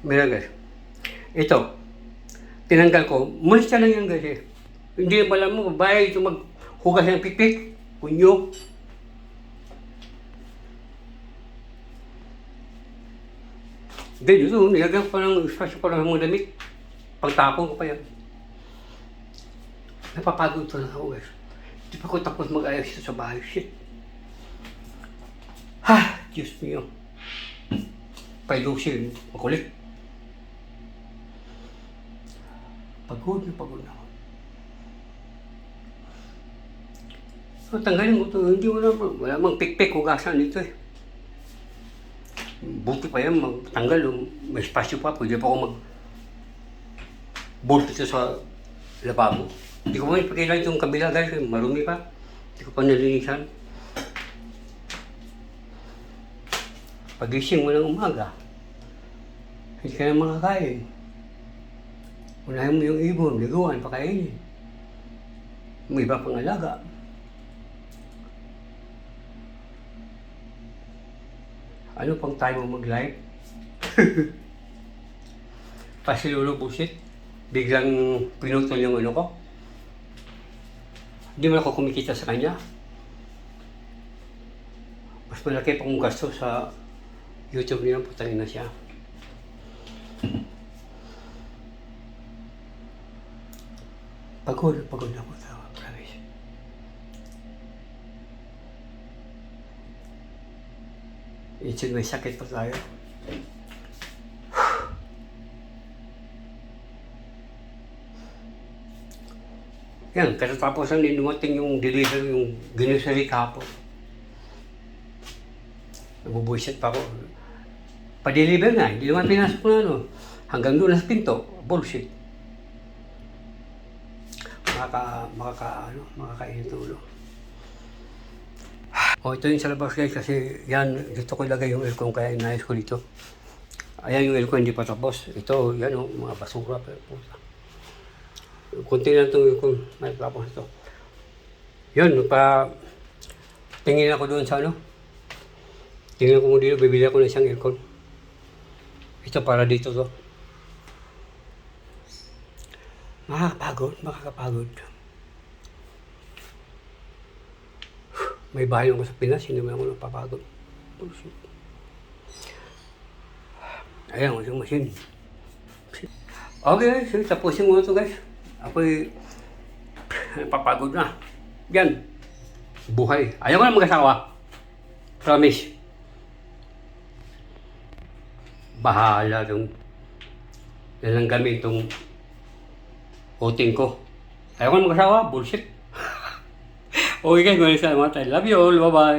Meron guys. Ito, tinanggal ko. Mulista lang yan guys eh. Hindi mo alam mo, babae ito maghugas ng pikpik. Punyo. Then ito, nilagyan ko pa ng espasyo ko ng mga damit. Pagtapon ko pa yan. Napapagod to na ako guys. Hindi pa ko tapos mag-ayos ito sa bahay. Shit. Ha! Diyos mio. Pailusin. Makulit. Pagod na ako. So, tanggalin mo ito. Hindi mo na, wala mang pikpik hugasan dito eh. Buti pa yan, magtanggal. May espasyo pa. Pwede pa ako bolt ito sa lababo. Hindi ko pa ipakilala itong kabila guys. Marumi pa. Hindi ko pa nalinisan. Pagising mo ng umaga, hindi ka na makakain. Unahin mo yung ibon, liguan, pakainin. May iba pang alaga. Ano pang tayo mo mag-live? Pasilulo bullshit. Biglang pinutol yung ano ko. Hindi mo ako kumikita sa kanya. Mas malaki pang gasto sa YouTube niya, putangin na siya. Pagod na ako tawa, promise. May sakit pa tayo. Yan, katatapos lang din dumating yung delivery, yung grocery kahapon. Nabubuisit pa ako. Pa-deliver na, hindi naman pinasok na ano. Hanggang doon sa pinto, bullshit. Makakain ng ulo. Ito yung sa labas guys kasi yan, dito ko ilagay yung aircon kaya inayos ko dito. Ayan yung aircon, hindi pa tapos. Ito, yan o, mga basura. Kunti lang itong aircon, may tapos ito. Yun, tingin ako doon sa ano. Tingnan ko mo dito, bibili ako ng isang aircon. Ito para dito to. Makakapagod. May bahay ako sa Pinas, hindi naman ako napapagod. Bullshit. Ayan, wasang machine. Okay guys, so, tapusin mo ito guys. Ako'y napapagod na. Yan. Buhay. Ayaw ko na mag-asawa. Promise. Bahala itong nalanggamin itong outing ko. Ayaw ko na mag-asawa, bullshit. Okay guys, maraming salamat. I love you all. Bye-bye.